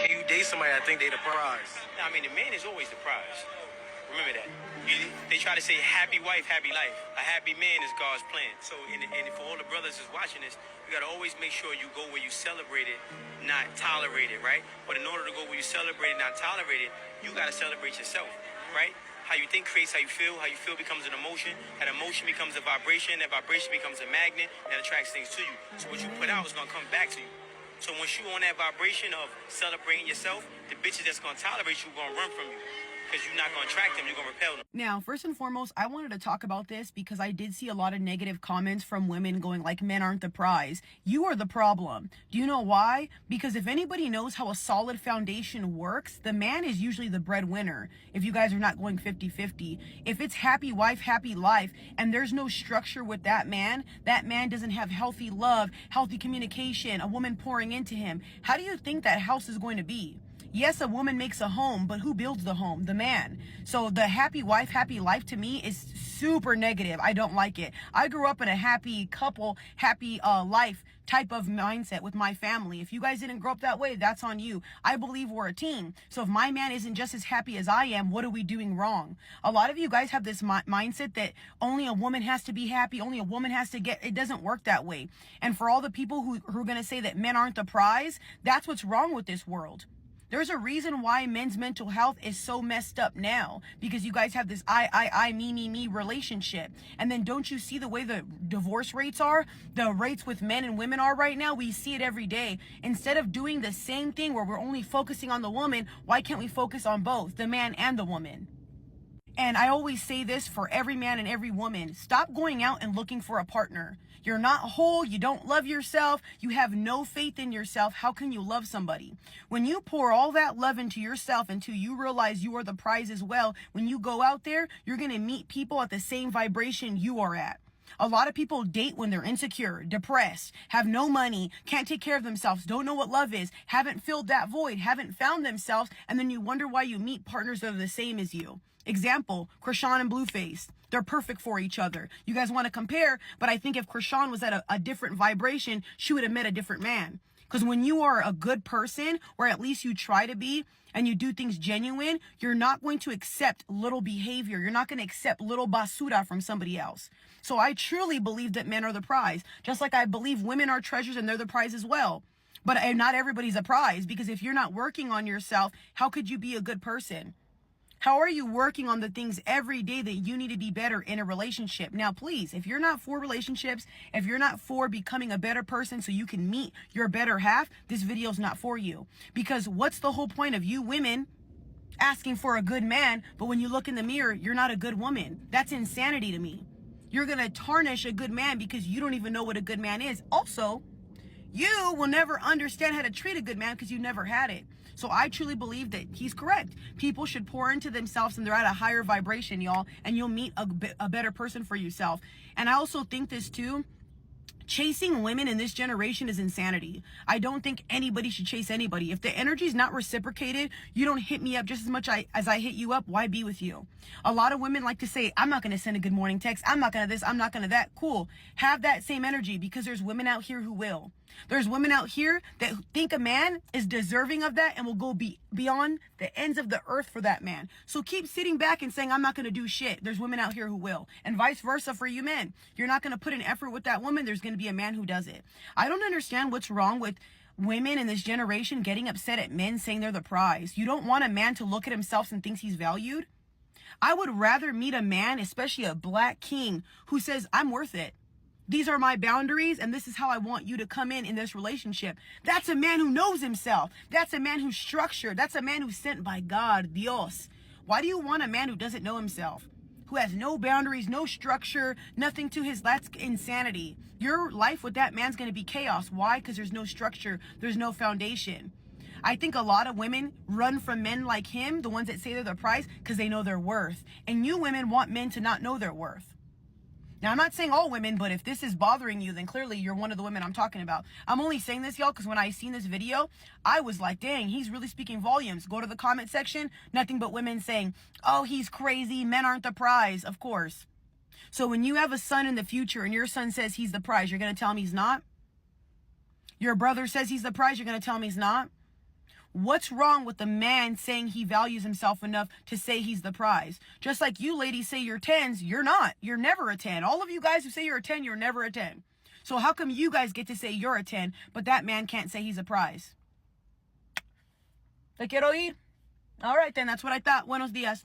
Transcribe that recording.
you date somebody, I think they the prize. No, I mean, the man is always the prize. Remember that. They try to say happy wife, happy life. A happy man is God's plan. So, and for all the brothers that's watching this, you got to always make sure you go where you celebrate it, not tolerate it, right? But in order to go where you celebrate it, not tolerate it, you got to celebrate yourself, right? How you think creates how you feel becomes an emotion, that emotion becomes a vibration, that vibration becomes a magnet that attracts things to you. So what you put out is going to come back to you. So once you on that vibration of celebrating yourself, the bitches that's going to tolerate you going to run from you. Because you're not going to attract them, you're going to repel them. Now, first and foremost, I wanted to talk about this because I did see a lot of negative comments from women going like, men aren't the prize. You are the problem. Do you know why? Because if anybody knows how a solid foundation works, the man is usually the breadwinner. If you guys are not going 50-50. If it's happy wife, happy life, and there's no structure with that man doesn't have healthy love, healthy communication, a woman pouring into him. How do you think that house is going to be? Yes, a woman makes a home, but who builds the home? The man. So the happy wife, happy life to me is super negative. I don't like it. I grew up in a happy couple, happy life type of mindset with my family. If you guys didn't grow up that way, that's on you. I believe we're a team. So if my man isn't just as happy as I am, what are we doing wrong? A lot of you guys have this mindset that only a woman has to be happy, only a woman has to get, it doesn't work that way. And for all the people who are going to say that men aren't the prize, that's what's wrong with this world. There's a reason why men's mental health is so messed up now, because you guys have this I, me relationship. And then don't you see the way the divorce rates are? The rates with men and women are right now? We see it every day. Instead of doing the same thing where we're only focusing on the woman, why can't we focus on both, the man and the woman? And I always say this for every man and every woman. Stop going out and looking for a partner. You're not whole. You don't love yourself. You have no faith in yourself. How can you love somebody? When you pour all that love into yourself until you realize you are the prize as well, when you go out there, you're going to meet people at the same vibration you are at. A lot of people date when they're insecure, depressed, have no money, can't take care of themselves, don't know what love is, haven't filled that void, haven't found themselves, and then you wonder why you meet partners that are the same as you. Example, Krishan and Blueface. They're perfect for each other. You guys want to compare, but I think if Krishan was at a different vibration, she would have met a different man. Because when you are a good person, or at least you try to be, and you do things genuine, you're not going to accept little behavior. You're not going to accept little basura from somebody else. So I truly believe that men are the prize. Just like I believe women are treasures and they're the prize as well. But not everybody's a prize, because if you're not working on yourself, how could you be a good person? How are you working on the things every day that you need to be better in a relationship? Now, please, if you're not for relationships, if you're not for becoming a better person so you can meet your better half, this video is not for you. Because what's the whole point of you women asking for a good man, but when you look in the mirror, you're not a good woman? That's insanity to me. You're going to tarnish a good man because you don't even know what a good man is. Also, you will never understand how to treat a good man because you never had it. So I truly believe that he's correct. People should pour into themselves and they're at a higher vibration, y'all, and you'll meet a better person for yourself. And I also think this too. Chasing women in this generation is insanity. I don't think anybody should chase anybody. If the energy is not reciprocated, you don't hit me up just as much as I hit you up. Why be with you? A lot of women like to say, I'm not going to send a good morning text. I'm not going to this. I'm not going to that. Cool. Have that same energy, because there's women out here who will. There's women out here that think a man is deserving of that and will go beyond the ends of the earth for that man. So keep sitting back and saying, I'm not going to do shit. There's women out here who will. And vice versa for you men. You're not going to put an effort with that woman. There's going to be a man who does it. I don't understand what's wrong with women in this generation getting upset at men saying they're the prize. You don't want a man to look at himself and thinks he's valued. I would rather meet a man, especially a black king, who says, I'm worth it. These are my boundaries, and this is how I want you to come in this relationship. That's a man who knows himself. That's a man who's structured. That's a man who's sent by God, Dios. Why do you want a man who doesn't know himself? Who has no boundaries, no structure, nothing to his, that's insanity. Your life with that man's going to be chaos. Why? Because there's no structure. There's no foundation. I think a lot of women run from men like him, the ones that say they're the prize, because they know their worth. And you women want men to not know their worth. Now, I'm not saying all women, but if this is bothering you, then clearly you're one of the women I'm talking about. I'm only saying this, y'all, because when I seen this video, I was like, dang, he's really speaking volumes. Go to the comment section, nothing but women saying, oh, he's crazy, men aren't the prize. Of course. So when you have a son in the future and your son says he's the prize, you're going to tell him he's not? Your brother says he's the prize, you're going to tell him he's not? What's wrong with the man saying he values himself enough to say he's the prize? Just like you ladies say you're 10s, you're not. You're never a 10. All of you guys who say you're a 10, you're never a 10. So how come you guys get to say you're a 10, but that man can't say he's a prize? Te quiero ir. All right, then. That's what I thought. Buenos días.